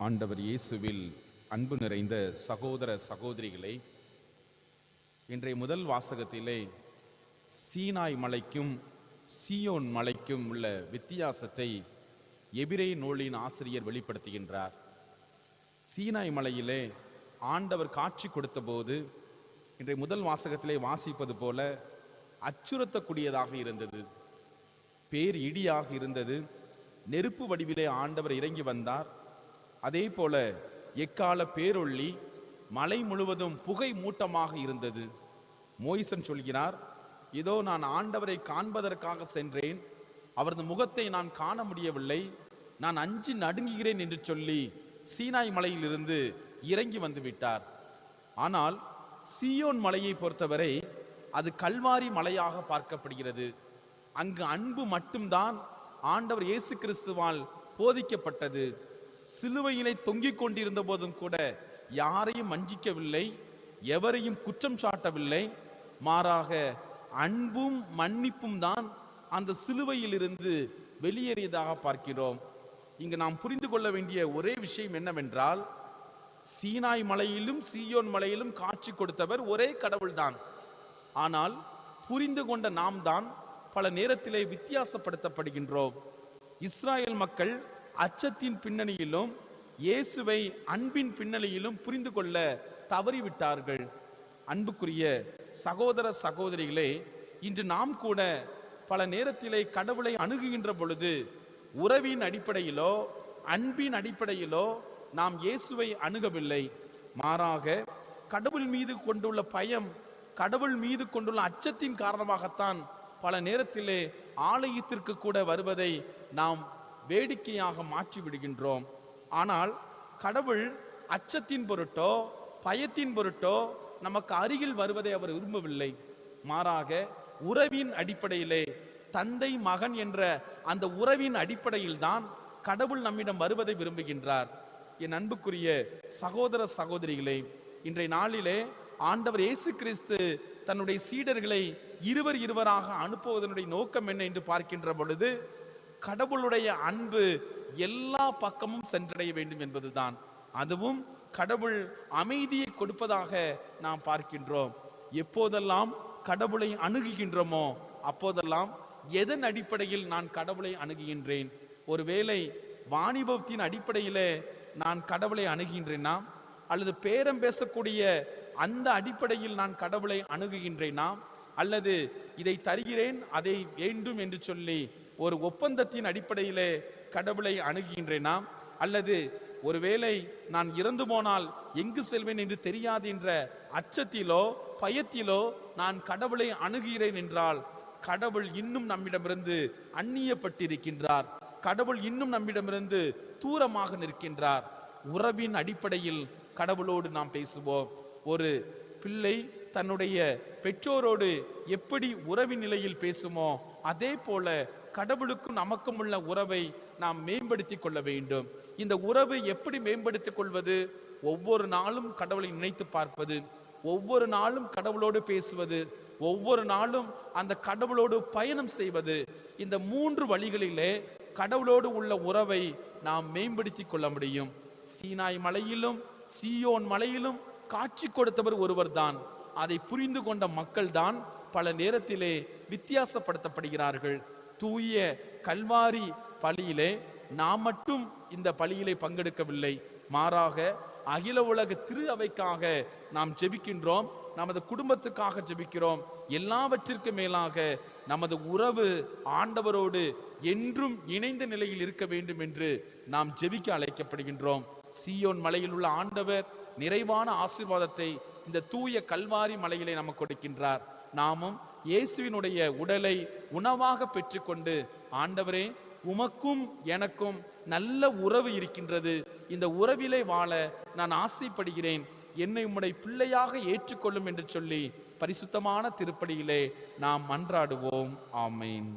ஆண்டவர் இயேசுவில் அன்பு நிறைந்த சகோதர சகோதரிகளே, இன்றைய முதல் வாசகத்திலே சீனாய் மலைக்கும் சீயோன் மலைக்கும் உள்ள வித்தியாசத்தை எபிரேய நூலின் ஆசிரியர் வெளிப்படுத்துகின்றார். சீனாய் மலையிலே ஆண்டவர் காட்சி கொடுத்த போது இன்றைய முதல் வாசகத்திலே வாசிப்பது போல அச்சுறுத்தக்கூடியதாக இருந்தது, பேர் இடியாக இருந்தது, நெருப்பு வடிவிலே ஆண்டவர் இறங்கி வந்தார். அதே போல எக்கால பேரொள்ளி மலை முழுவதும் புகை மூட்டமாக இருந்தது. மோய்சன் சொல்கிறார், இதோ நான் ஆண்டவரை காண்பதற்காக சென்றேன், அவரது முகத்தை நான் காண முடியவில்லை, நான் அஞ்சி நடுங்குகிறேன் என்று சொல்லி சீனாய் மலையிலிருந்து இறங்கி வந்து விட்டார். ஆனால் சீயோன் மலையை பொறுத்தவரை அது கல்வாரி மலையாக பார்க்கப்படுகிறது. அங்கு அன்பு மட்டும்தான் ஆண்டவர் இயேசு கிறிஸ்துவால் போதிக்கப்பட்டது. சிலுவையிலே தொங்கிக் கொண்டிருந்த போதும் கூட யாரையும் வஞ்சிக்கவில்லை, எவரையும் குற்றம் சாட்டவில்லை. மாறாக அன்பும் மன்னிப்பும் தான் அந்த சிலுவையில் இருந்து வெளியேறியதாக பார்க்கிறோம். இங்கு நாம் புரிந்து கொள்ள வேண்டிய ஒரே விஷயம் என்னவென்றால், சீனாய் மலையிலும் சீயோன் மலையிலும் காட்சி கொடுத்தவர் ஒரே கடவுள்தான். ஆனால் புரிந்து கொண்ட நாம் தான் பல நேரத்திலே வித்தியாசப்படுத்தப்படுகின்றோம். இஸ்ராயல் மக்கள் அச்சத்தின் பின்னணியிலும் இயேசுவை அன்பின் பின்னணியிலும் புரிந்து கொள்ள தவறிவிட்டார்கள். அன்புக்குரிய சகோதர சகோதரிகளே, இன்று நாம் கூட பல நேரத்திலே கடவுளை அணுகுகின்ற பொழுது உறவின் அடிப்படையிலோ அன்பின் அடிப்படையிலோ நாம் இயேசுவை அணுகவில்லை. மாறாக கடவுள் மீது கொண்டுள்ள பயம், கடவுள் மீது கொண்டுள்ள அச்சத்தின் காரணமாகத்தான் பல நேரத்திலே ஆலயத்திற்கு கூட வருவதை நாம் வேடிக்கையாக மாற்றி விடுகின்றோம். ஆனால் கடவுள் அச்சத்தின் பொருட்டோ பயத்தின் பொருட்டோ நமக்கு அருகில் வருவதை அவர் விரும்பவில்லை. மாறாக உறவின் அடிப்படையிலே, தந்தை மகன் என்ற அந்த உறவின் அடிப்படையில் தான் கடவுள் நம்மிடம் வருவதை விரும்புகின்றார். என் அன்புக்குரிய சகோதர சகோதரிகளே, இன்றைய நாளிலே ஆண்டவர் இயேசு கிறிஸ்து தன்னுடைய சீடர்களை இருவராக அனுப்புவதனுடைய நோக்கம் என்ன என்று பார்க்கின்ற பொழுது, கடவுளுடைய அன்பு எல்லா பக்கமும் சென்றடைய வேண்டும் என்பதுதான். அதுவும் கடவுள் அமைதியை கொடுப்பதாக நாம் பார்க்கின்றோம். எப்போதெல்லாம் கடவுளை அணுகுகின்றோமோ அப்போதெல்லாம் எதன் அடிப்படையில் நான் கடவுளை அணுகுகின்றேன்? ஒருவேளை வாணிபத்தின் அடிப்படையிலே நான் கடவுளை அணுகுகின்றேனா, அல்லது பேரம் பேசக்கூடிய அந்த அடிப்படையில் நான் கடவுளை அணுகுகின்றேனா, அல்லது இதை தருகிறேன் அதை வேண்டும் என்று சொல்லி ஒரு ஒப்பந்தத்தின் அடிப்படையிலே கடவுளை அணுகுகின்றேனா, அல்லது ஒருவேளை நான் இறந்து போனால் எங்கு செல்வேன் என்று தெரியாது என்ற அச்சத்திலோ பயத்திலோ நான் கடவுளை அணுகுகிறேன் என்றால் கடவுள் இன்னும் நம்மிடமிருந்து அந்நியப்பட்டிருக்கின்றார். கடவுள் இன்னும் நம்மிடமிருந்து தூரமாக நிற்கின்றார். உறவின் அடிப்படையில் கடவுளோடு நாம் பேசுவோம். ஒரு பிள்ளை தன்னுடைய பெற்றோரோடு எப்படி உறவின் நிலையில் பேசுமோ அதே போல கடவுளுக்கும் நமக்கும் உள்ள உறவை நாம் மேம்படுத்திக் கொள்ள வேண்டும். இந்த உறவை எப்படி மேம்படுத்திக் கொள்வது? ஒவ்வொரு நாளும் கடவுளை நினைத்து பார்ப்பது, ஒவ்வொரு நாளும் கடவுளோடு பேசுவது, ஒவ்வொரு நாளும் அந்த கடவுளோடு பயணம் செய்வது. இந்த 3 வழிகளிலே கடவுளோடு உள்ள உறவை நாம் மேம்படுத்திக் கொள்ள முடியும். சீனாய் மலையிலும் சீயோன் மலையிலும் காட்சி கொடுத்தவர் ஒருவர் தான். அதை புரிந்து கொண்ட மக்கள் தான் பல நேரத்திலே வித்தியாசப்படுத்தப்படுகிறார்கள். தூய கல்வாரி பலியிலே நாம் மட்டும் இந்த பலியிலே பங்கெடுக்கவில்லை, மாறாக அகில உலக திரு அவைக்காக நாம் ஜெபிக்கின்றோம், நமது குடும்பத்துக்காக ஜெபிக்கிறோம். எல்லாவற்றிற்கும் மேலாக நமது உறவு ஆண்டவரோடு என்றும் இணைந்த நிலையில் இருக்க வேண்டும் என்று நாம் ஜெபிக்க அழைக்கப்படுகின்றோம். சீயோன் மலையில் உள்ள ஆண்டவர் நிறைவான ஆசீர்வாதத்தை இந்த தூய கல்வாரி மலையிலே நமக்கு கொடுக்கின்றார். நாமும் இயேசுவினுடைய உடலை உணவாக பெற்றுக்கொண்டு, ஆண்டவரே உமக்கும் எனக்கும் நல்ல உறவு இருக்கின்றது, இந்த உறவிலே வாழ நான் ஆசைப்படுகிறேன், என்னை உம்முடைய பிள்ளையாக ஏற்றுக்கொள்ளும் என்று சொல்லி பரிசுத்தமான திருப்பலியிலே நாம் மன்றாடுவோம். ஆமென்.